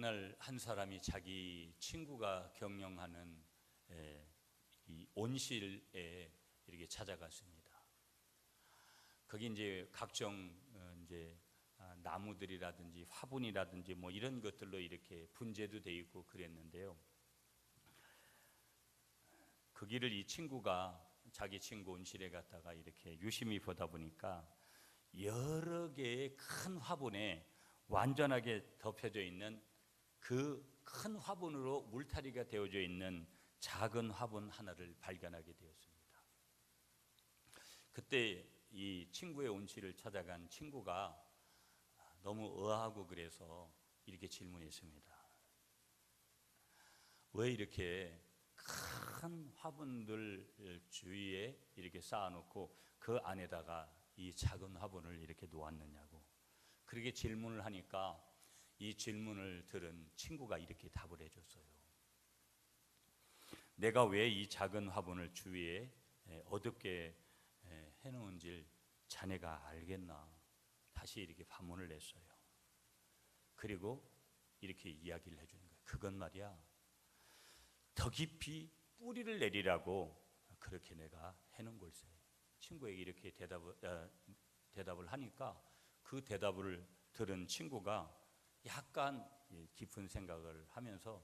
어느 날 한 사람이 자기 친구가 경영하는 이 온실에 이렇게 찾아갔습니다. 거기 이제 각종 이제 나무들이라든지 화분이라든지 뭐 이런 것들로 이렇게 분재도 돼 있고 그랬는데요. 거기를 이 친구가 자기 친구 온실에 갔다가 이렇게 유심히 보다 보니까 여러 개의 큰 화분에 완전하게 덮여져 있는 그 큰 화분으로 울타리가 되어져 있는 작은 화분 하나를 발견하게 되었습니다. 그때 이 친구의 온실을 찾아간 친구가 너무 의아하고 그래서 이렇게 질문했습니다. 왜 이렇게 큰 화분들 주위에 이렇게 쌓아놓고 그 안에다가 이 작은 화분을 이렇게 놓았느냐고. 그렇게 질문을 하니까 이 질문을 들은 친구가 이렇게 답을 해줬어요. 내가 왜 이 작은 화분을 주위에 어둡게 해놓은지 자네가 알겠나? 다시 이렇게 반문을 냈어요. 그리고 이렇게 이야기를 해주는 거예요. 그건 말이야, 더 깊이 뿌리를 내리라고 그렇게 내가 해놓은 걸세. 친구에게 이렇게 대답을 하니까 그 대답을 들은 친구가 약간 깊은 생각을 하면서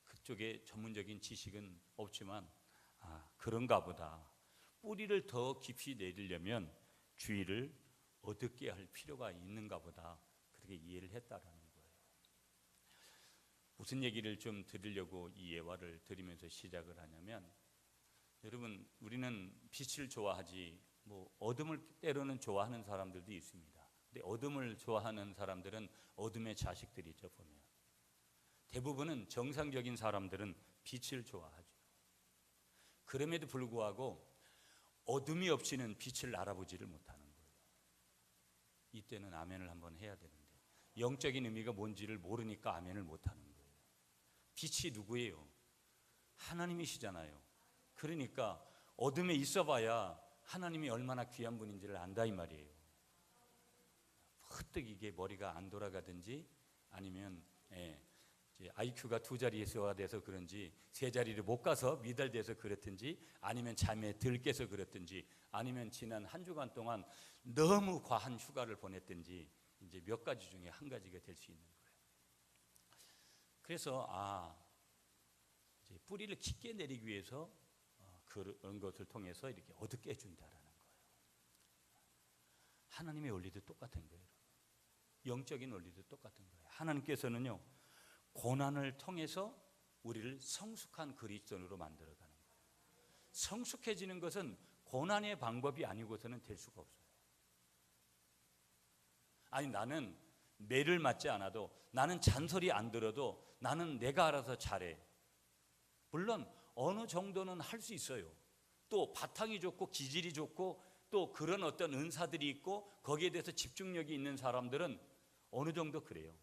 그쪽에 전문적인 지식은 없지만 그런가 보다. 뿌리를 더 깊이 내리려면 주위를 어둡게 할 필요가 있는가 보다. 그렇게 이해를 했다라는 거예요. 무슨 얘기를 좀 드리려고 이 예화를 드리면서 시작을 하냐면, 여러분, 우리는 빛을 좋아하지 뭐 어둠을 때로는 좋아하는 사람들도 있습니다. 근데 어둠을 좋아하는 사람들은 어둠의 자식들이죠. 보면 대부분은 정상적인 사람들은 빛을 좋아하죠. 그럼에도 불구하고 어둠이 없이는 빛을 알아보지를 못하는 거예요. 이때는 아멘을 한번 해야 되는데 영적인 의미가 뭔지를 모르니까 아멘을 못하는 거예요. 빛이 누구예요? 하나님이시잖아요. 그러니까 어둠에 있어봐야 하나님이 얼마나 귀한 분인지를 안다 이 말이에요. 헛되게 이게 머리가 안 돌아가든지 아니면 IQ가 2자리에서가 돼서 그런지 3자리를 못 가서 미달돼서 그렇든지 아니면 잠에 덜 깨서 그렇든지 아니면 지난 한 주간 동안 너무 과한 휴가를 보냈든지 이제 몇 가지 중에 한 가지가 될 수 있는 거예요. 그래서 이제 뿌리를 깊게 내리기 위해서 그런 것을 통해서 이렇게 어둡게 해준다라는 거예요. 하나님의 원리도 똑같은 거예요. 영적인 원리도 똑같은 거예요. 하나님께서는요, 고난을 통해서 우리를 성숙한 그리스도인으로 만들어가는 거예요. 성숙해지는 것은 고난의 방법이 아니고서는 될 수가 없어요. 아니, 나는 매를 맞지 않아도, 나는 잔소리 안 들어도 나는 내가 알아서 잘해. 물론 어느 정도는 할 수 있어요. 또 바탕이 좋고 기질이 좋고 또 그런 어떤 은사들이 있고 거기에 대해서 집중력이 있는 사람들은 어느 정도 그래요.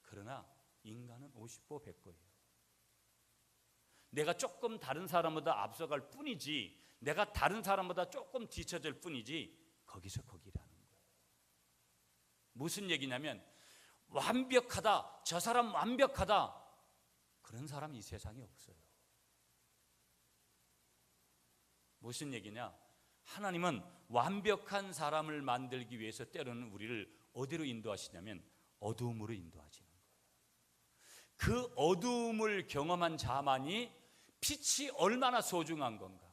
그러나 인간은 50보 100보예요. 내가 조금 다른 사람보다 앞서갈 뿐이지, 내가 다른 사람보다 조금 뒤처질 뿐이지 거기서 거기라는 거예요. 무슨 얘기냐면 완벽하다, 저 사람 완벽하다, 그런 사람이 이 세상에 없어요. 무슨 얘기냐? 하나님은 완벽한 사람을 만들기 위해서 때로는 우리를 어디로 인도하시냐면 어두움으로 인도하시는 거예요. 그 어두움을 경험한 자만이 빛이 얼마나 소중한 건가.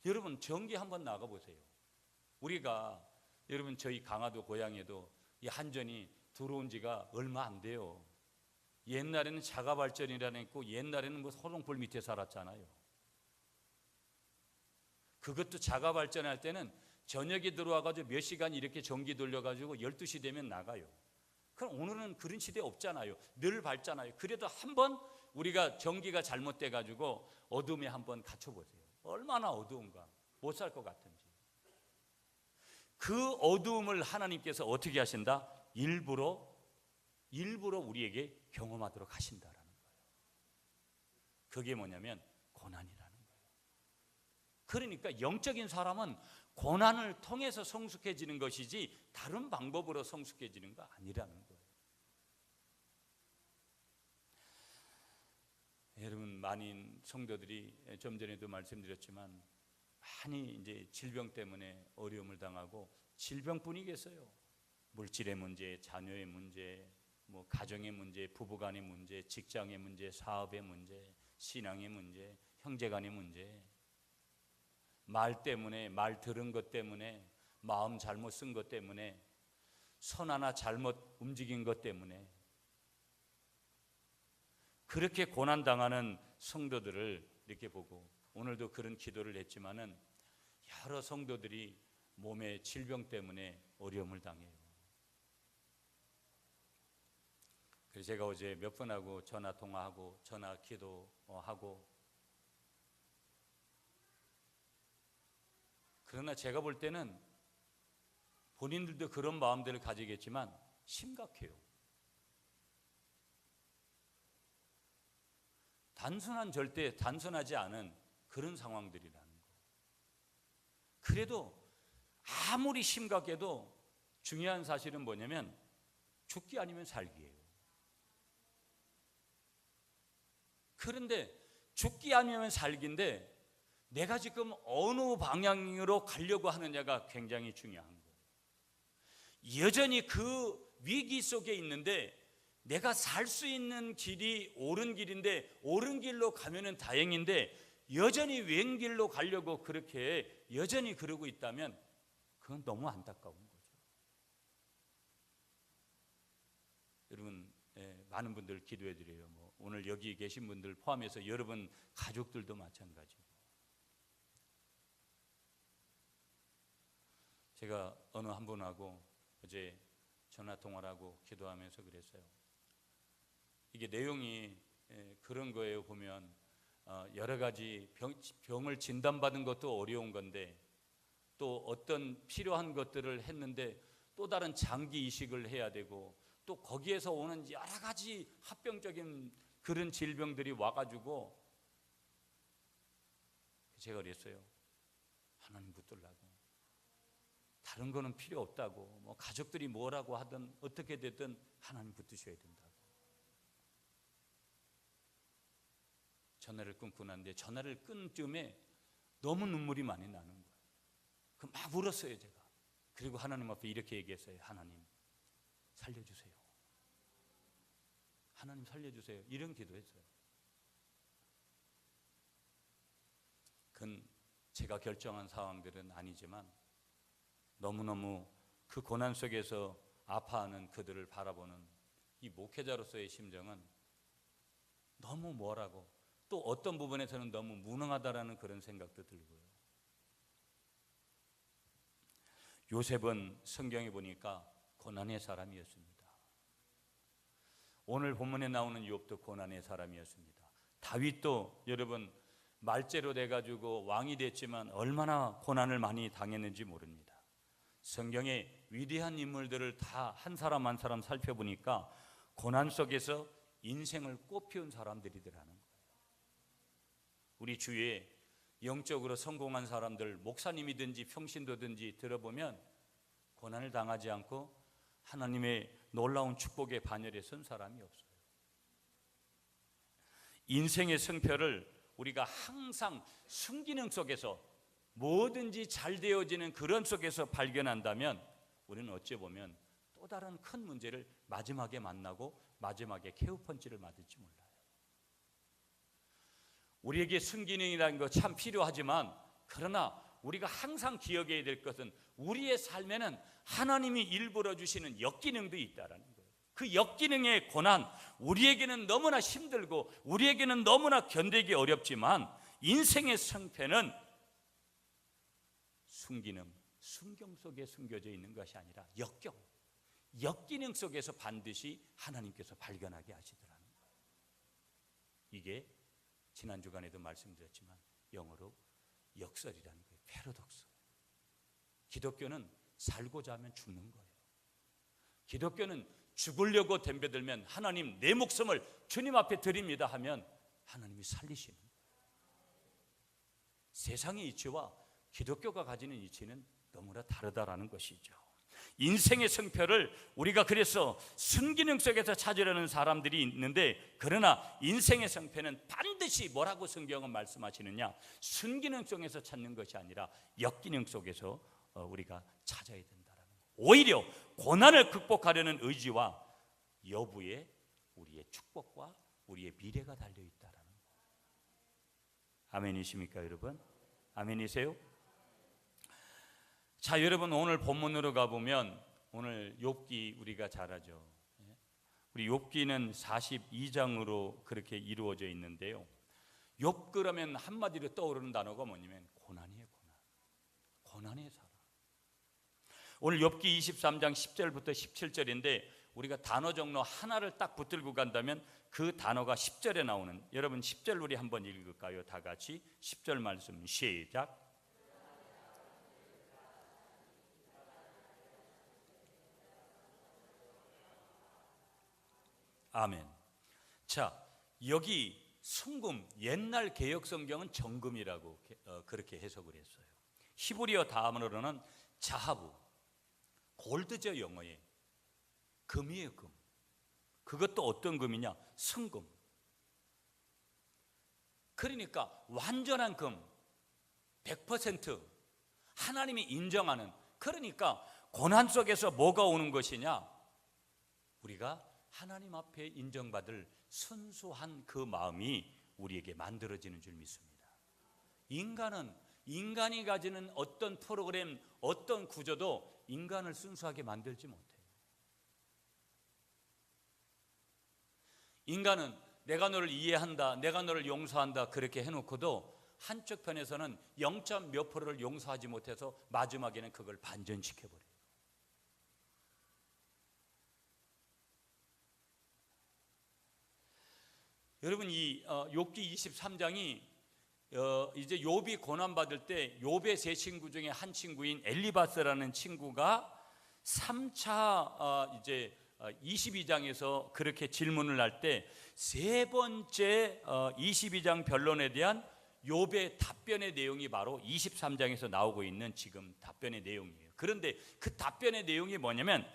여러분, 전기 한번 나가보세요. 우리가, 여러분, 저희 강화도 고향에도 이 한전이 들어온 지가 얼마 안 돼요. 옛날에는 자가발전이라는 게 있고 옛날에는 뭐 소롱불 밑에 살았잖아요. 그것도 자가발전할 때는 저녁에 들어와가지고 몇 시간 이렇게 전기 돌려가지고 12시 되면 나가요. 그럼 오늘은 그런 시대 없잖아요. 늘 밝잖아요. 그래도 한번 우리가 전기가 잘못돼가지고 어둠에 한번 갇혀보세요. 얼마나 어두운가. 못 살 것 같은지. 그 어두움을 하나님께서 어떻게 하신다? 일부러 우리에게 경험하도록 하신다라는 거예요. 그게 뭐냐면 고난이라는 거예요. 그러니까 영적인 사람은 고난을 통해서 성숙해지는 것이지 다른 방법으로 성숙해지는 거 아니라는 거예요. 많은 성도들이 좀 전에도 말씀드렸지만 많이 이제 질병 때문에 어려움을 당하고, 질병뿐이겠어요. 물질의 문제, 자녀의 문제, 뭐 가정의 문제, 부부간의 문제, 직장의 문제, 사업의 문제, 신앙의 문제, 형제간의 문제, 말 때문에, 말 들은 것 때문에, 마음 잘못 쓴 것 때문에, 손 하나 잘못 움직인 것 때문에 그렇게 고난당하는 성도들을 이렇게 보고, 오늘도 그런 기도를 했지만은 여러 성도들이 몸의 질병 때문에 어려움을 당해요. 그래서 제가 어제 몇 번하고 전화 통화하고 전화 기도하고, 그러나 제가 볼 때는 본인들도 그런 마음들을 가지겠지만 심각해요. 절대 단순하지 않은 그런 상황들이라는 거. 그래도 아무리 심각해도 중요한 사실은 뭐냐면 죽기 아니면 살기예요. 그런데 죽기 아니면 살기인데 내가 지금 어느 방향으로 가려고 하느냐가 굉장히 중요한 거예요. 여전히 그 위기 속에 있는데 내가 살 수 있는 길이 옳은 길인데, 옳은 길로 가면은 다행인데 여전히 왼길로 가려고 그렇게 여전히 그러고 있다면 그건 너무 안타까운 거죠. 여러분, 많은 분들 기도해 드려요. 뭐 오늘 여기 계신 분들 포함해서 여러분 가족들도 마찬가지고. 제가 어느 한 분하고 어제 전화 통화를 하고 기도하면서 그랬어요. 이게 내용이 그런 거예요. 보면 여러 가지 병을 진단받은 것도 어려운 건데, 또 어떤 필요한 것들을 했는데 또 다른 장기 이식을 해야 되고, 또 거기에서 오는 여러 가지 합병적인 그런 질병들이 와가지고 제가 그랬어요. 하나님 붙들라고. 다른 거는 필요 없다고. 뭐 가족들이 뭐라고 하든 어떻게 되든 하나님 붙드셔야 된다고. 전화를 끊고 났는데, 전화를 끈 쯤에 너무 눈물이 많이 나는 거예요. 그 막 울었어요, 제가. 그리고 하나님 앞에 이렇게 얘기했어요. 하나님 살려주세요. 하나님 살려주세요. 이런 기도했어요. 그건 제가 결정한 상황들은 아니지만 너무너무 그 고난 속에서 아파하는 그들을 바라보는 이 목회자로서의 심정은 너무 뭐라고, 또 어떤 부분에서는 너무 무능하다라는 그런 생각도 들고요. 요셉은 성경에 보니까 고난의 사람이었습니다. 오늘 본문에 나오는 욥도 고난의 사람이었습니다. 다윗도 여러분 말죄로 돼가지고 왕이 됐지만 얼마나 고난을 많이 당했는지 모릅니다. 성경의 위대한 인물들을 다 한 사람 한 사람 살펴보니까 고난 속에서 인생을 꽃피운 사람들이더라는 거예요. 우리 주위에 영적으로 성공한 사람들, 목사님이든지 평신도든지 들어보면 고난을 당하지 않고 하나님의 놀라운 축복의 반열에 선 사람이 없어요. 인생의 성패를 우리가 항상 순기능 속에서 뭐든지 잘 되어지는 그런 속에서 발견한다면 우리는 어찌 보면 또 다른 큰 문제를 마지막에 만나고 마지막에 케어펀치를 맞을지 몰라요. 우리에게 순기능이라는 거 참 필요하지만, 그러나 우리가 항상 기억해야 될 것은 우리의 삶에는 하나님이 일부러 주시는 역기능도 있다라는 거예요. 그 역기능의 고난, 우리에게는 너무나 힘들고 우리에게는 너무나 견디기 어렵지만 인생의 성패는 순기능, 순경 속에 숨겨져 있는 것이 아니라 역기능 속에서 반드시 하나님께서 발견하게 하시더라는 거예요. 이게 지난 주간에도 말씀드렸지만 영어로 역설이라는 거예요. 패러독스. 기독교는 살고자 하면 죽는 거예요. 기독교는 죽으려고 덤벼들면 하나님 내 목숨을 주님 앞에 드립니다 하면 하나님이 살리시는 거예요. 세상의 이치와 기독교가 가지는 이치는 너무나 다르다라는 것이죠. 인생의 성패를 우리가 그래서 순기능 속에서 찾으려는 사람들이 있는데, 그러나 인생의 성패는 반드시 뭐라고 성경은 말씀하시느냐, 순기능 속에서 찾는 것이 아니라 역기능 속에서 우리가 찾아야 된다는 거예요. 오히려 고난을 극복하려는 의지와 여부에 우리의 축복과 우리의 미래가 달려있다는 거예요. 아멘이십니까 여러분? 아멘이세요? 자, 여러분, 오늘 본문으로 가보면 오늘 욥기 우리가 잘 알죠. 우리 욥기는 42장으로 그렇게 이루어져 있는데요, 욥 그러면 한마디로 떠오르는 단어가 뭐냐면 고난이에요. 고난의 사람. 오늘 욥기 23장 10절부터 17절인데 우리가 단어 종로 하나를 딱 붙들고 간다면 그 단어가 10절에 나오는, 여러분 10절 우리 한번 읽을까요? 다 같이 10절 말씀 시작. 아멘. 자, 여기 순금, 옛날 개역 성경은 정금이라고 그렇게 해석을 했어요. 히브리어 다음으로는 자하부, 골드죠 영어에. 금이에요, 금. 그것도 어떤 금이냐? 순금. 그러니까 완전한 금, 100% 하나님이 인정하는. 그러니까 고난 속에서 뭐가 오는 것이냐? 우리가 하나님 앞에 인정받을 순수한 그 마음이 우리에게 만들어지는 줄 믿습니다. 인간이 가지는 어떤 프로그램, 어떤 구조도 인간을 순수하게 만들지 못해요. 인간은 내가 너를 이해한다, 내가 너를 용서한다 그렇게 해놓고도 한쪽 편에서는 0점 몇 프로를 용서하지 못해서 마지막에는 그걸 반전시켜버려요. 여러분, 이 욥기 23장이 이제 욥이 고난 받을 때 욥의 세 친구 중에 한 친구인 엘리바스라는 친구가 3차 이제 22장에서 그렇게 질문을 할 때 세 번째 22장 변론에 대한 욥의 답변의 내용이 바로 23장에서 나오고 있는 지금 답변의 내용이에요. 그런데 그 답변의 내용이 뭐냐면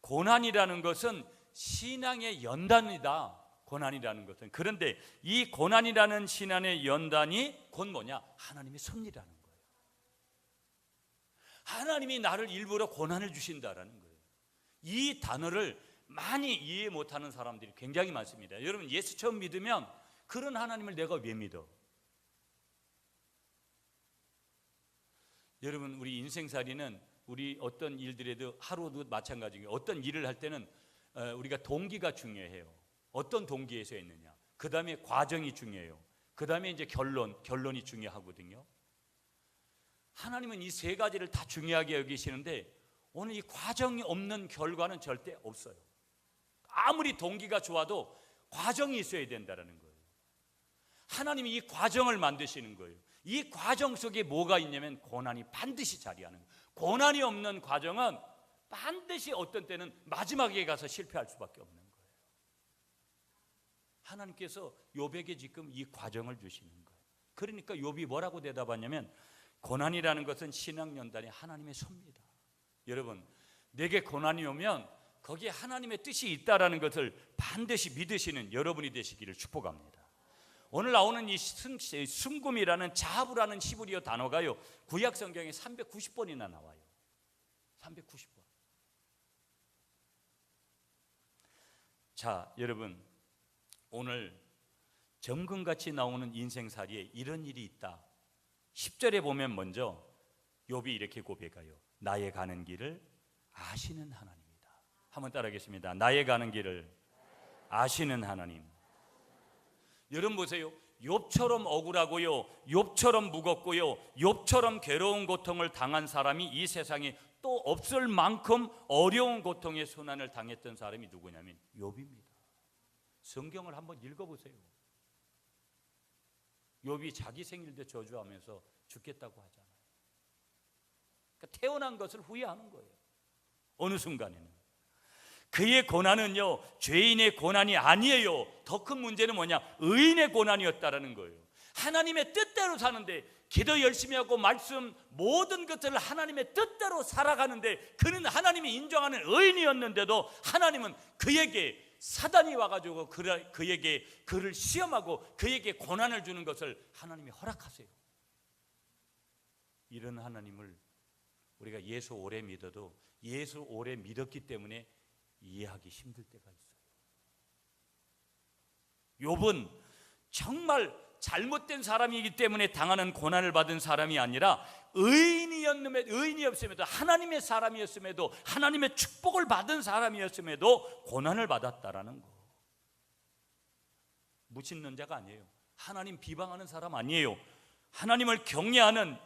고난이라는 것은 신앙의 연단이다. 고난이라는 것은. 그런데 이 고난이라는 신앙의 연단이 곧 뭐냐? 하나님의 섭리라는 거예요. 하나님이 나를 일부러 고난을 주신다라는 거예요. 이 단어를 많이 이해 못하는 사람들이 굉장히 많습니다. 여러분, 예수 처음 믿으면 그런 하나님을 내가 왜 믿어? 여러분, 우리 인생살이는 우리 어떤 일들에도 하루도 마찬가지예요. 어떤 일을 할 때는 우리가 동기가 중요해요. 어떤 동기에서 했느냐. 그 다음에 과정이 중요해요. 그 다음에 이제 결론이 중요하거든요. 하나님은 이 세 가지를 다 중요하게 여기시는데 오늘 이 과정이 없는 결과는 절대 없어요. 아무리 동기가 좋아도 과정이 있어야 된다는 거예요. 하나님이 이 과정을 만드시는 거예요. 이 과정 속에 뭐가 있냐면 고난이 반드시 자리하는 거예요. 고난이 없는 과정은 반드시 어떤 때는 마지막에 가서 실패할 수밖에 없는 거예요. 하나님께서 욥에게 지금 이 과정을 주시는 거예요. 그러니까 욥이 뭐라고 대답하냐면 고난이라는 것은 신앙연단이 하나님의 섭니다. 여러분, 내게 고난이 오면 거기에 하나님의 뜻이 있다라는 것을 반드시 믿으시는 여러분이 되시기를 축복합니다. 오늘 나오는 이 순금이라는 자하부라는 히브리어 단어가요, 구약 성경에 390번이나 나와요. 390번. 자, 여러분, 오늘 정금같이 나오는 인생살이에 이런 일이 있다. 10절에 보면 먼저 욥이 이렇게 고백해요. 나의 가는 길을 아시는 하나님이다. 한번 따라하겠습니다. 나의 가는 길을 아시는 하나님. 여러분 보세요. 욥처럼 억울하고요, 욥처럼 무겁고요, 욥처럼 괴로운 고통을 당한 사람이 이 세상에 또 없을 만큼 어려운 고통의 순환을 당했던 사람이 누구냐면 욥입니다. 성경을 한번 읽어보세요. 욥이 자기 생일도 저주하면서 죽겠다고 하잖아요. 그러니까 태어난 것을 후회하는 거예요. 어느 순간에는. 그의 고난은요, 죄인의 고난이 아니에요. 더 큰 문제는 뭐냐? 의인의 고난이었다라는 거예요. 하나님의 뜻대로 사는데 기도 열심히 하고 말씀 모든 것들을 하나님의 뜻대로 살아가는데 그는 하나님이 인정하는 의인이었는데도 하나님은 그에게 사단이 와가지고 그에게 그를 시험하고 그에게 고난을 주는 것을 하나님이 허락하세요. 이런 하나님을 우리가 예수 오래 믿어도 예수 오래 믿었기 때문에 이해하기 힘들 때가 있어요. 욥은 정말 잘못된 사람이기 때문에 당하는 고난을 받은 사람이 아니라 의인이었음에도 하나님의 사람이었음에도 하나님의 축복을 받은 사람이었음에도 고난을 받았다라는 거. 무신론 자가 아니에요. 하나님 비방하는 사람 아니에요. 하나님을 경외하는,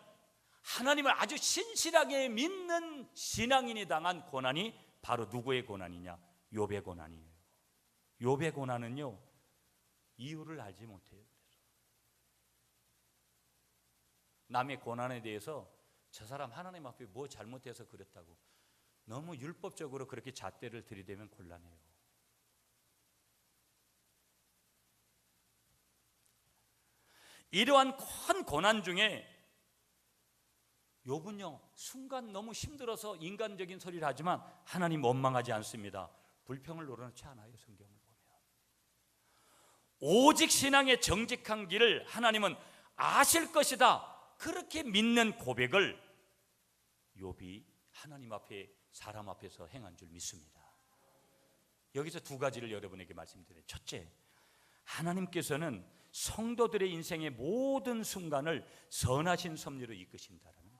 하나님을 아주 신실하게 믿는 신앙인이 당한 고난이 바로 누구의 고난이냐? 욥의 고난이에요. 욥의 고난은요, 이유를 알지 못해요. 남의 고난에 대해서 저 사람 하나님 앞에 뭐 잘못해서 그랬다고 너무 율법적으로 그렇게 잣대를 들이대면 곤란해요. 이러한 큰 고난 중에 욥은요, 순간 너무 힘들어서 인간적인 소리를 하지만 하나님 원망하지 않습니다. 불평을 노려놓지 않아요. 성경을 보면 오직 신앙의 정직한 길을 하나님은 아실 것이다, 그렇게 믿는 고백을 욥이 하나님 앞에, 사람 앞에서 행한 줄 믿습니다. 여기서 두 가지를 여러분에게 말씀드려요. 첫째, 하나님께서는 성도들의 인생의 모든 순간을 선하신 섭리로 이끄신다는 거예요.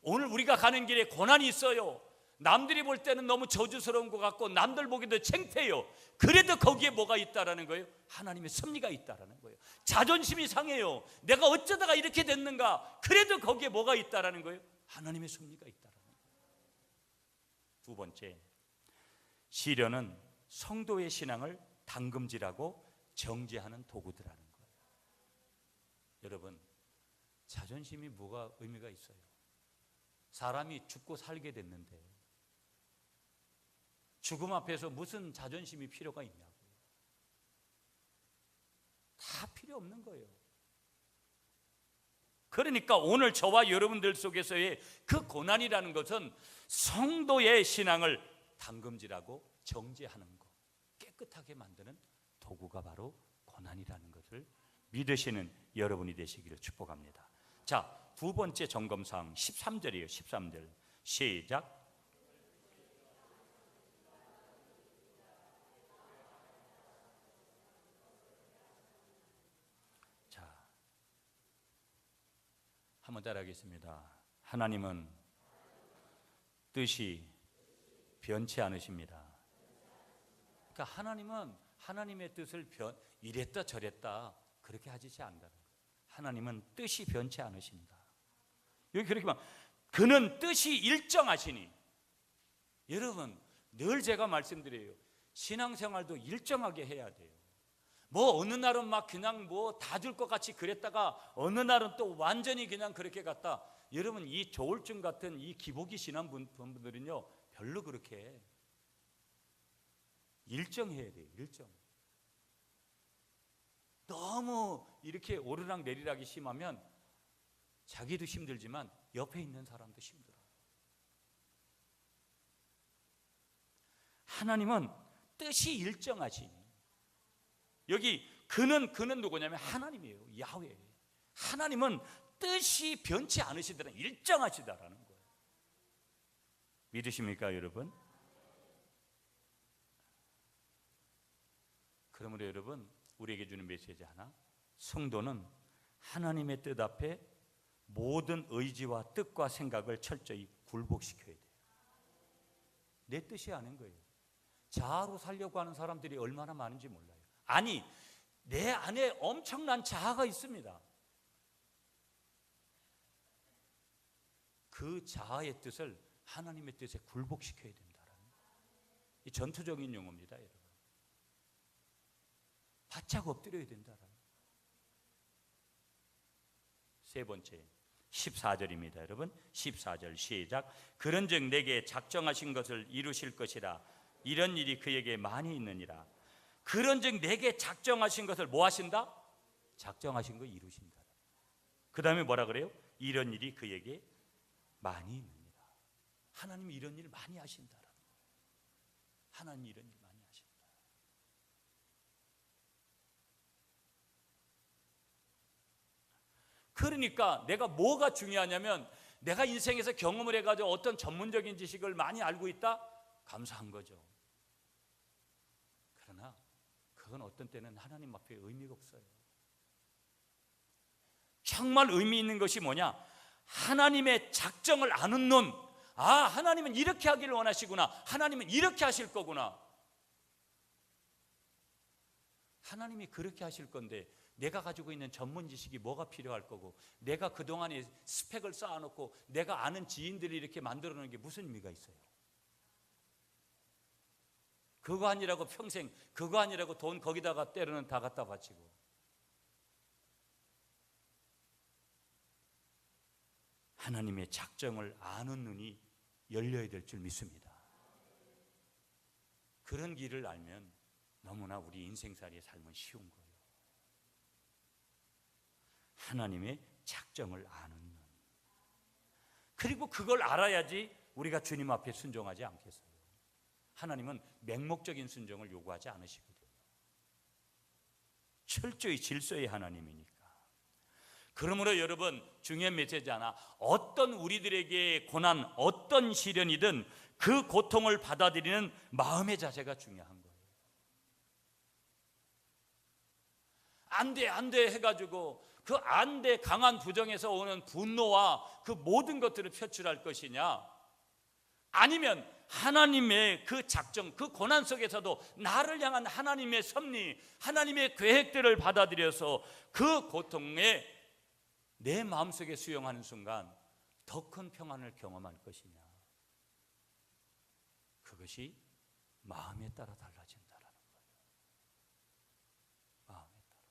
오늘 우리가 가는 길에 고난이 있어요. 남들이 볼 때는 너무 저주스러운 것 같고 남들 보기도 창피해요. 그래도 거기에 뭐가 있다라는 거예요? 하나님의 섭리가 있다라는 거예요. 자존심이 상해요. 내가 어쩌다가 이렇게 됐는가? 그래도 거기에 뭐가 있다라는 거예요? 하나님의 섭리가 있다라는 거예요. 두 번째, 시련은 성도의 신앙을 담금질하고 정죄하는 도구들하는 거예요. 여러분, 자존심이 뭐가 의미가 있어요? 사람이 죽고 살게 됐는데 죽음 앞에서 무슨 자존심이 필요가 있냐고요. 다 필요 없는 거예요. 그러니까 오늘 저와 여러분들 속에서의 그 고난이라는 것은 성도의 신앙을 담금질하고 정죄하는 것, 깨끗하게 만드는 도구가 바로 고난이라는 것을 믿으시는 여러분이 되시기를 축복합니다. 자, 두 번째 점검사항 13절이에요. 13절 시작. 자, 한번 따라하겠습니다. 하나님은 뜻이 변치 않으십니다. 그러니까 하나님은 하나님의 뜻을 이랬다 저랬다 그렇게 하시지 않는다는 거예요. 하나님은 뜻이 변치 않으십니다. 여기 그렇게 말, 그는 뜻이 일정하시니. 여러분, 늘 제가 말씀드려요. 신앙생활도 일정하게 해야 돼요. 뭐 어느 날은 막 그냥 뭐 다 줄 것 같이 그랬다가 어느 날은 또 완전히 그냥 그렇게 갔다. 여러분, 이 조울증 같은 이 기복이 신한 분들은요 별로 그렇게 일정해야 돼요. 일정. 너무 이렇게 오르락 내리락이 심하면 자기도 힘들지만 옆에 있는 사람도 힘들어요. 하나님은 뜻이 일정하시니. 여기 그는 누구냐면 하나님이에요. 야훼. 하나님은 뜻이 변치 않으시더라, 일정하시다라는 거예요. 믿으십니까, 여러분? 그러므로 여러분, 우리에게 주는 메시지 하나, 성도는 하나님의 뜻 앞에 모든 의지와 뜻과 생각을 철저히 굴복시켜야 돼요. 내 뜻이 아닌 거예요. 자아로 살려고 하는 사람들이 얼마나 많은지 몰라요. 아니, 내 안에 엄청난 자아가 있습니다. 그 자아의 뜻을 하나님의 뜻에 굴복시켜야 된다는 이 전투적인 용어입니다, 여러분. 바짝 엎드려야 된다는. 세 번째 14절입니다. 여러분, 14절 시작. 그런즉 내게 작정하신 것을 이루실 것이라. 이런 일이 그에게 많이 있느니라. 그런즉 내게 작정하신 것을 뭐 하신다? 작정하신 거 이루신다. 그 다음에 뭐라 그래요? 이런 일이 그에게 많이 있느니라. 하나님이 이런 일을 많이 하신다라는 거예요. 하나님이 이런 일 많이 하신다. 그러니까 내가 뭐가 중요하냐면, 내가 인생에서 경험을 해가지고 어떤 전문적인 지식을 많이 알고 있다? 감사한 거죠. 그러나 그건 어떤 때는 하나님 앞에 의미가 없어요. 정말 의미 있는 것이 뭐냐? 하나님의 작정을 아는 눈. 아, 하나님은 이렇게 하기를 원하시구나. 하나님은 이렇게 하실 거구나. 하나님이 그렇게 하실 건데 내가 가지고 있는 전문 지식이 뭐가 필요할 거고, 내가 그동안에 스펙을 쌓아놓고 내가 아는 지인들이 이렇게 만들어 놓은 게 무슨 의미가 있어요? 그거 아니라고 평생, 그거 아니라고 돈 거기다가 때로는 다 갖다 바치고. 하나님의 작정을 아는 눈이 열려야 될 줄 믿습니다. 그런 길을 알면 너무나 우리 인생살이의 삶은 쉬운 거예요. 하나님의 작정을 아는 눈. 그리고 그걸 알아야지 우리가 주님 앞에 순종하지 않겠어요. 하나님은 맹목적인 순종을 요구하지 않으시거든요. 철저히 질서의 하나님이니까. 그러므로 여러분, 중요한 메시지 하나, 어떤 우리들에게 고난, 어떤 시련이든 그 고통을 받아들이는 마음의 자세가 중요한 거예요. 안 돼, 안 돼 해가지고 그 안 돼 강한 부정에서 오는 분노와 그 모든 것들을 표출할 것이냐, 아니면 하나님의 그 작정, 그 고난 속에서도 나를 향한 하나님의 섭리, 하나님의 계획들을 받아들여서 그 고통에 내 마음속에 수용하는 순간 더 큰 평안을 경험할 것이냐. 그것이 마음에 따라 달라진다라는 거예요. 마음에 따라.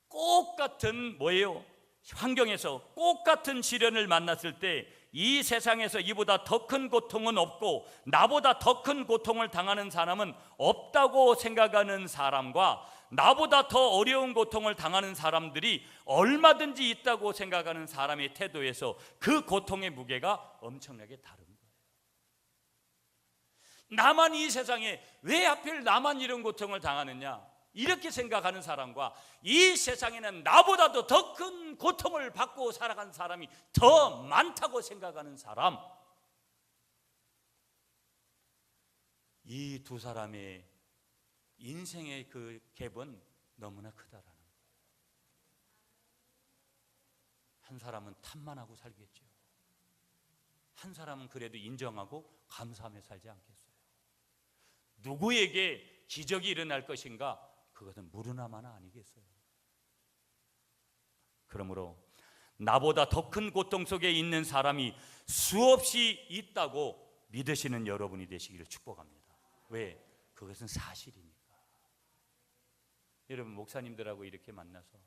똑같은 뭐예요? 환경에서 똑같은 시련을 만났을 때 이 세상에서 이보다 더 큰 고통은 없고 나보다 더 큰 고통을 당하는 사람은 없다고 생각하는 사람과 나보다 더 어려운 고통을 당하는 사람들이 얼마든지 있다고 생각하는 사람의 태도에서 그 고통의 무게가 엄청나게 다른 거예요. 나만 이 세상에 왜 하필 나만 이런 고통을 당하느냐, 이렇게 생각하는 사람과 이 세상에는 나보다도 더 큰 고통을 받고 살아간 사람이 더 많다고 생각하는 사람, 이 두 사람의 인생의 그 갭은 너무나 크다라는 거예요. 한 사람은 탓만 하고 살겠죠. 한 사람은 그래도 인정하고 감사하며 살지 않겠어요. 누구에게 기적이 일어날 것인가? 그것은 무르나마나 아니겠어요. 그러므로 나보다 더 큰 고통 속에 있는 사람이 수없이 있다고 믿으시는 여러분이 되시기를 축복합니다. 왜? 그것은 사실이니까. 여러분, 목사님들하고 이렇게 만나서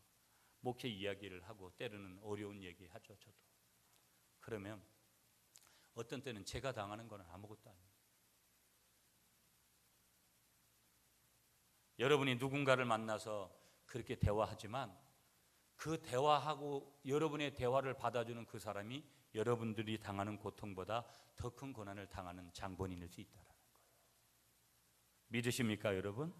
목회 이야기를 하고 때로는 어려운 얘기 하죠. 저도. 그러면 어떤 때는 제가 당하는 건 아무것도 아니에요. 여러분이 누군가를 만나서 그렇게 대화하지만 그 대화하고 여러분의 대화를 받아주는 그 사람이 여러분들이 당하는 고통보다 더 큰 고난을 당하는 장본인일 수 있다는 거예요. 믿으십니까, 여러분?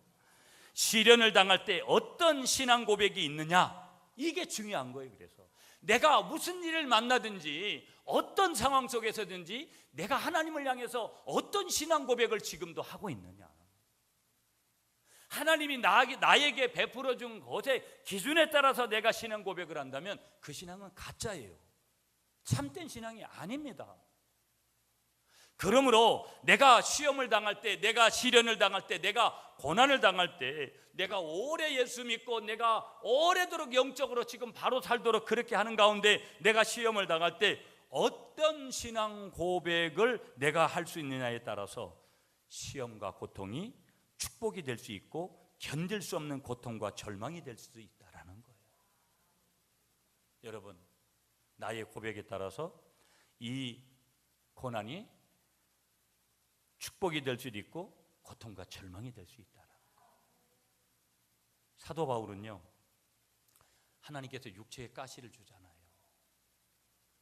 시련을 당할 때 어떤 신앙 고백이 있느냐, 이게 중요한 거예요. 그래서 내가 무슨 일을 만나든지 어떤 상황 속에서든지 내가 하나님을 향해서 어떤 신앙 고백을 지금도 하고 있느냐, 하나님이 나에게 베풀어 준 것의 기준에 따라서 내가 신앙 고백을 한다면 그 신앙은 가짜예요. 참된 신앙이 아닙니다. 그러므로 내가 시험을 당할 때, 내가 시련을 당할 때, 내가 고난을 당할 때, 내가 오래 예수 믿고 내가 오래도록 영적으로 지금 바로 살도록 그렇게 하는 가운데 내가 시험을 당할 때 어떤 신앙 고백을 내가 할 수 있느냐에 따라서 시험과 고통이 축복이 될 수 있고 견딜 수 없는 고통과 절망이 될 수도 있다라는 거예요. 여러분, 나의 고백에 따라서 이 고난이 축복이 될 수도 있고 고통과 절망이 될 수 있다라는 거예요. 사도 바울은요, 하나님께서 육체의 가시를 주잖아요.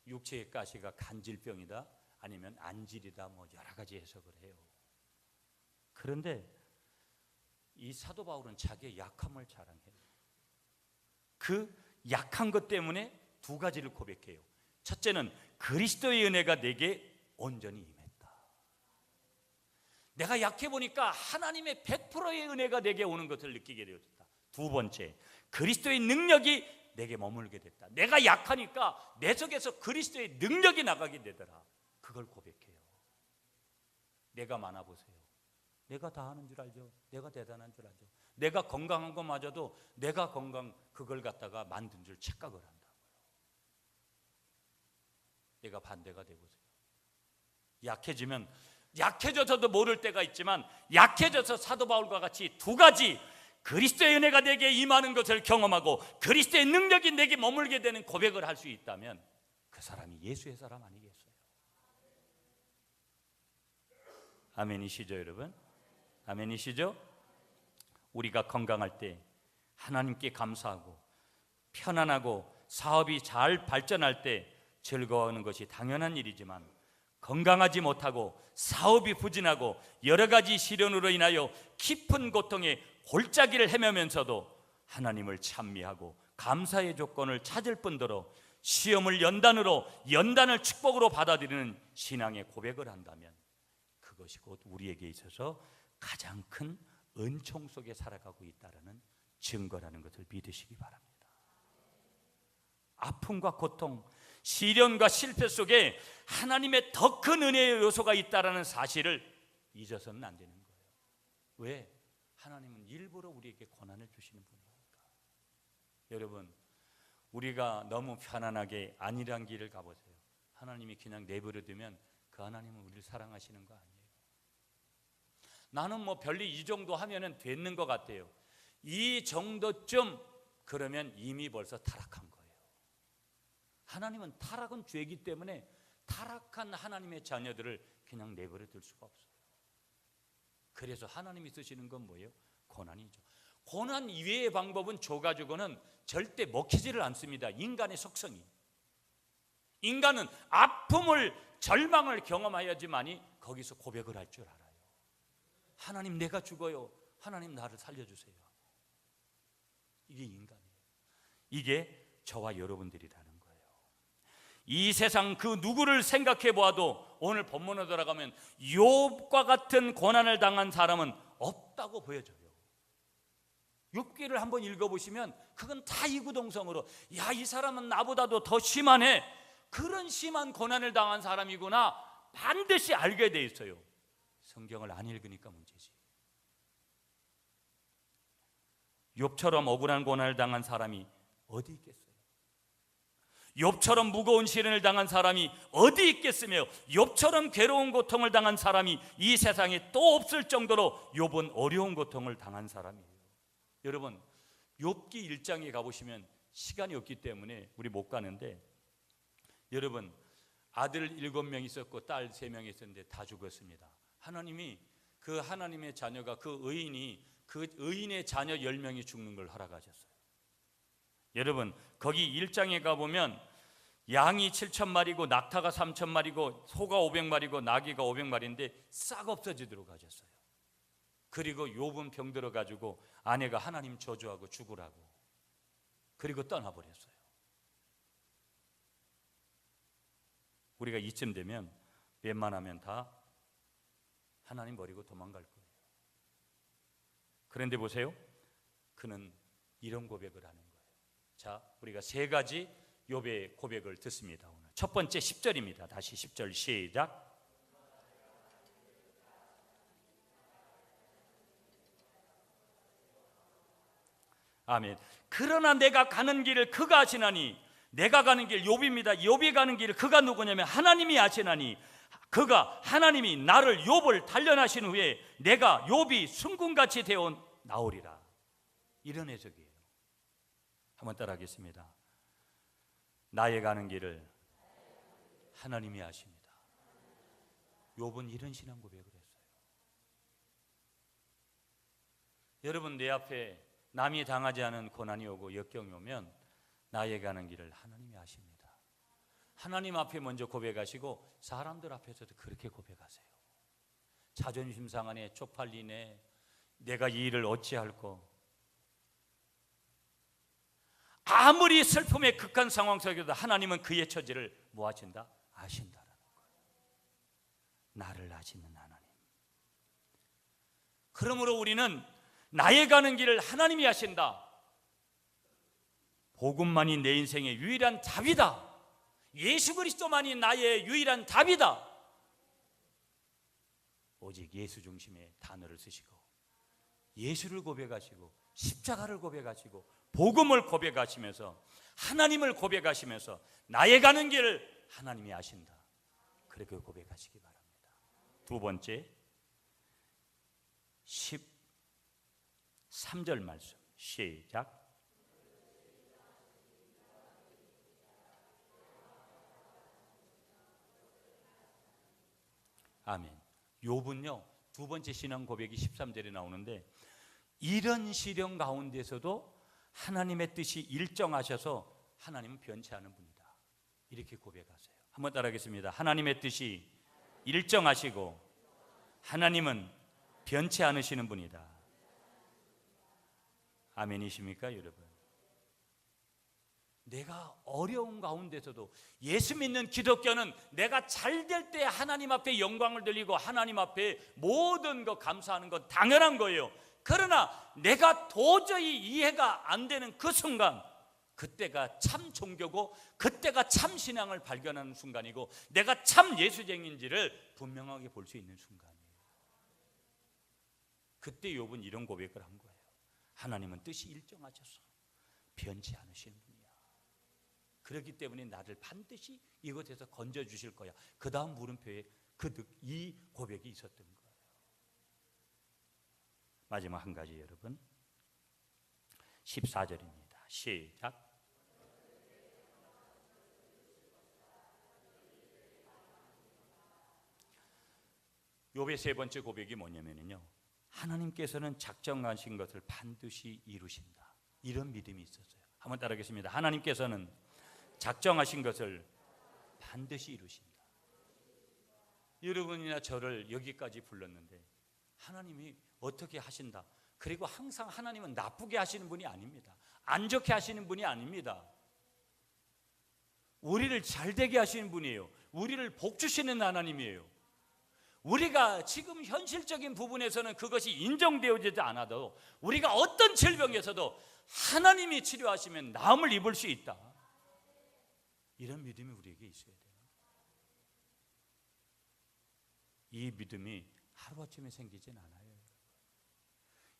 육체의 가시가 간질병이다 아니면 안질이다 뭐 여러 가지 해석을 해요. 그런데 이 사도 바울은 자기의 약함을 자랑해요. 그 약한 것 때문에 두 가지를 고백해요. 첫째는 그리스도의 은혜가 내게 온전히 임했다. 내가 약해 보니까 하나님의 100%의 은혜가 내게 오는 것을 느끼게 되었다. 두 번째, 그리스도의 능력이 내게 머물게 됐다. 내가 약하니까 내 속에서 그리스도의 능력이 나가게 되더라. 그걸 고백해요. 내가 많아 보세요. 내가 다 하는 줄 알죠. 내가 대단한 줄 알죠. 내가 건강한 것마저도 내가 건강 그걸 갖다가 만든 줄 착각을 한다고요. 내가 반대가 되보세요. 약해지면 약해져서도 모를 때가 있지만 약해져서 사도 바울과 같이 두 가지 그리스도의 은혜가 내게 임하는 것을 경험하고 그리스도의 능력이 내게 머물게 되는 고백을 할 수 있다면 그 사람이 예수의 사람 아니겠어요? 아멘이시죠 여러분? 아멘이시죠? 우리가 건강할 때 하나님께 감사하고 편안하고 사업이 잘 발전할 때 즐거워하는 것이 당연한 일이지만 건강하지 못하고 사업이 부진하고 여러 가지 시련으로 인하여 깊은 고통에 골짜기를 헤매면서도 하나님을 찬미하고 감사의 조건을 찾을 뿐더러 시험을 연단을 축복으로 받아들이는 신앙의 고백을 한다면 그것이 곧 우리에게 있어서 가장 큰 은총 속에 살아가고 있다는 증거라는 것을 믿으시기 바랍니다. 아픔과 고통, 시련과 실패 속에 하나님의 더 큰 은혜의 요소가 있다는 사실을 잊어서는 안 되는 거예요. 왜? 하나님은 일부러 우리에게 고난을 주시는 분이니까. 여러분, 우리가 너무 편안하게 안일한 길을 가보세요. 하나님이 그냥 내버려두면 그 하나님은 우리를 사랑하시는 거 아니에요. 나는 뭐 별리 이 정도 하면은 되는 것 같아요. 이 정도쯤 그러면 이미 벌써 타락한 거예요. 하나님은 타락은 죄이기 때문에 타락한 하나님의 자녀들을 그냥 내버려 둘 수가 없어요. 그래서 하나님이 쓰시는 건 뭐예요? 고난이죠. 고난 이외의 방법은 줘가지고는 절대 먹히지를 않습니다. 인간의 속성이. 인간은 아픔을 절망을 경험해야지만이 거기서 고백을 할 줄 알아요. 하나님 내가 죽어요. 하나님 나를 살려주세요. 이게 인간이에요. 이게 저와 여러분들이라는 거예요. 이 세상 그 누구를 생각해 보아도 오늘 본문에 들어가면 욥과 같은 고난을 당한 사람은 없다고 보여져요. 욥기를 한번 읽어보시면 그건 다 이구동성으로 야, 이 사람은 나보다도 더 심하네, 그런 심한 고난을 당한 사람이구나 반드시 알게 돼 있어요. 성경을 안 읽으니까 문제지. 욥처럼 억울한 고난을 당한 사람이 어디 있겠어요? 욥처럼 무거운 시련을 당한 사람이 어디 있겠으며 욥처럼 괴로운 고통을 당한 사람이 이 세상에 또 없을 정도로 욥은 어려운 고통을 당한 사람이에요. 여러분, 욥기 1장에 가보시면 시간이 없기 때문에 우리 못 가는데, 여러분 아들 7명 있었고 딸 3명 있었는데 다 죽었습니다. 하나님이 그 하나님의 자녀가 그 의인의 자녀 10명이 죽는 걸 허락하셨어요. 여러분 거기 1장에 가보면 양이 7,000마리고 낙타가 3,000마리고 소가 500마리고 나귀가 500마리인데 싹 없어지도록 하셨어요. 그리고 욥은 병들어 가지고 아내가 하나님 저주하고 죽으라고, 그리고 떠나버렸어요. 우리가 이쯤 되면 웬만하면 다 하나님 버리고 도망갈 거예요. 그런데 보세요, 그는 이런 고백을 하는 거예요. 자, 우리가 3가지 욥의 고백을 듣습니다. 오늘 첫 번째 10절입니다. 다시 10절 시작. 아멘. 그러나 내가 가는 길을 그가 아시나니, 내가 가는 길 욥입니다. 욥이 가는 길을 그가 누구냐면 하나님이 아시나니, 그가 하나님이 나를 욥을 단련하신 후에 내가 욥이 순금같이 되어 나오리라. 이런 해석이에요. 한번 따라하겠습니다. 나의 가는 길을 하나님이 아십니다. 욥은 이런 신앙 고백을 했어요. 여러분, 내 앞에 남이 당하지 않은 고난이 오고 역경이 오면 나에게 가는 길을 하나님이 아십니다. 하나님 앞에 먼저 고백하시고 사람들 앞에서도 그렇게 고백하세요. 자존심 상하네, 쪽팔리네, 내가 이 일을 어찌할꼬. 아무리 슬픔의 극한 상황 속에도 하나님은 그의 처지를 뭐 하신다? 아신다라는 거예요. 나를 아시는 하나님. 그러므로 우리는 나의 가는 길을 하나님이 아신다. 복음만이 내 인생의 유일한 답이다. 예수 그리스도만이 나의 유일한 답이다. 오직 예수 중심의 단어를 쓰시고 예수를 고백하시고 십자가를 고백하시고 복음을 고백하시면서 하나님을 고백하시면서 나의 가는 길을 하나님이 아신다. 그렇게 고백하시기 바랍니다. 두 번째 13절 말씀 시작. 아멘. 욥은요 두 번째 신앙 고백이 13절에 나오는데 이런 시련 가운데서도 하나님의 뜻이 일정하셔서 하나님은 변치 않은 분이다. 이렇게 고백하세요. 한번 따라하겠습니다. 하나님의 뜻이 일정하시고 하나님은 변치 않으시는 분이다. 아멘이십니까 여러분? 내가 어려운 가운데서도 예수 믿는 기독교는 내가 잘 될 때 하나님 앞에 영광을 돌리고 하나님 앞에 모든 것 감사하는 건 당연한 거예요. 그러나 내가 도저히 이해가 안 되는 그 순간, 그때가 참 종교고 그때가 참 신앙을 발견하는 순간이고 내가 참 예수쟁인지를 분명하게 볼 수 있는 순간이에요. 그때 욥은 이런 고백을 한 거예요. 하나님은 뜻이 일정하셔서 변치 않으시는 분이야. 그렇기 때문에 나를 반드시 이곳에서 건져주실 거야. 그 다음 물음표에 이 고백이 있었던 거예요. 마지막 한 가지 여러분 14절입니다. 시작. 욥의 세 번째 고백이 뭐냐면요, 하나님께서는 작정하신 것을 반드시 이루신다. 이런 믿음이 있었어요. 한번 따라하겠습니다. 하나님께서는 작정하신 것을 반드시 이루신다. 여러분이나 저를 여기까지 불렀는데 하나님이 어떻게 하신다. 그리고 항상 하나님은 나쁘게 하시는 분이 아닙니다. 안 좋게 하시는 분이 아닙니다. 우리를 잘되게 하시는 분이에요. 우리를 복 주시는 하나님이에요. 우리가 지금 현실적인 부분에서는 그것이 인정되어지지 않아도 우리가 어떤 질병에서도 하나님이 치료하시면 나음을 입을 수 있다. 이런 믿음이 우리에게 있어야 돼요. 이 믿음이 하루아침에 생기진 않아요.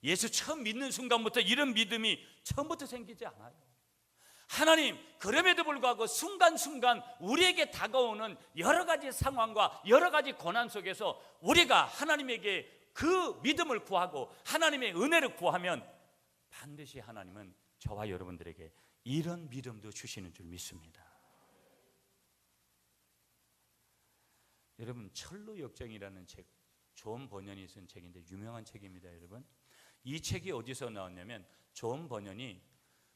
예수 처음 믿는 순간부터 이런 믿음이 처음부터 생기지 않아요. 하나님, 그럼에도 불구하고 순간순간 우리에게 다가오는 여러 가지 상황과 여러 가지 고난 속에서 우리가 하나님에게 그 믿음을 구하고 하나님의 은혜를 구하면 반드시 하나님은 저와 여러분들에게 이런 믿음도 주시는 줄 믿습니다. 여러분, 철로 역정이라는 책, 존 버년이 쓴 책인데 유명한 책입니다. 여러분, 이 책이 어디서 나왔냐면 존 버년이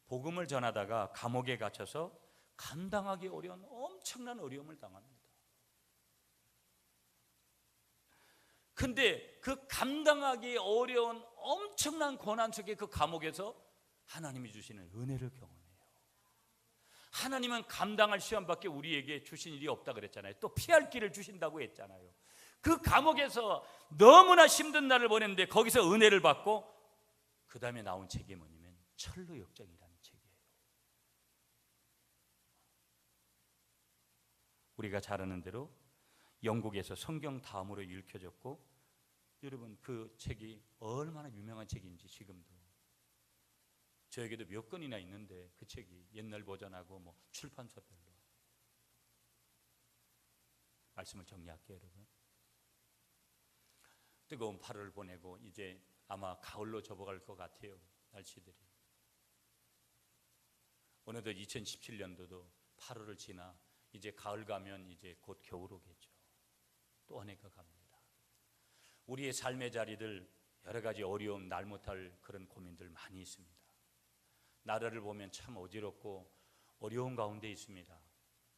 복음을 전하다가 감옥에 갇혀서 감당하기 어려운 엄청난 어려움을 당합니다. 근데 그 감당하기 어려운 엄청난 고난 속에 그 감옥에서 하나님이 주시는 은혜를 경험해요. 하나님은 감당할 시험밖에 우리에게 주신 일이 없다 그랬잖아요. 또 피할 길을 주신다고 했잖아요. 그 감옥에서 너무나 힘든 날을 보냈는데 거기서 은혜를 받고 그 다음에 나온 책이 뭐냐면 철로 역정이라는 책이에요. 우리가 잘 아는 대로 영국에서 성경 다음으로 읽혀졌고, 여러분 그 책이 얼마나 유명한 책인지 지금도 저에게도 몇 권이나 있는데 그 책이 옛날 버전하고 뭐 출판사별로. 말씀을 정리할게요. 여러분, 뜨거운 8월을 보내고 이제 아마 가을로 접어갈 것 같아요. 날씨들이 어느덧 2017년도도 8월을 지나 이제 가을 가면 이제 곧 겨울 오겠죠. 또 한 해가 갑니다. 우리의 삶의 자리들 여러 가지 어려움, 날 못할 그런 고민들 많이 있습니다. 나라를 보면 참 어지럽고 어려운 가운데 있습니다.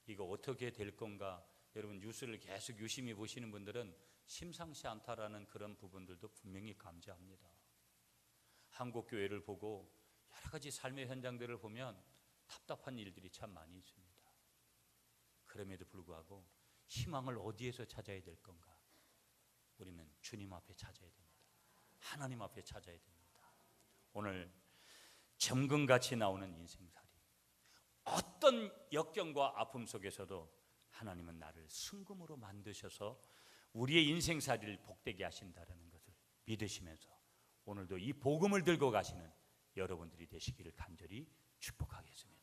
이거 어떻게 될 건가? 여러분 뉴스를 계속 유심히 보시는 분들은 심상치 않다라는 그런 부분들도 분명히 감지합니다. 한국 교회를 보고 여러 가지 삶의 현장들을 보면 답답한 일들이 참 많이 있습니다. 그럼에도 불구하고 희망을 어디에서 찾아야 될 건가? 우리는 주님 앞에 찾아야 됩니다. 하나님 앞에 찾아야 됩니다. 오늘 점금같이 나오는 인생살이, 어떤 역경과 아픔 속에서도 하나님은 나를 승금으로 만드셔서 우리의 인생살이를 복되게 하신다는 것을 믿으시면서 오늘도 이 복음을 들고 가시는 여러분들이 되시기를 간절히 축복하겠습니다.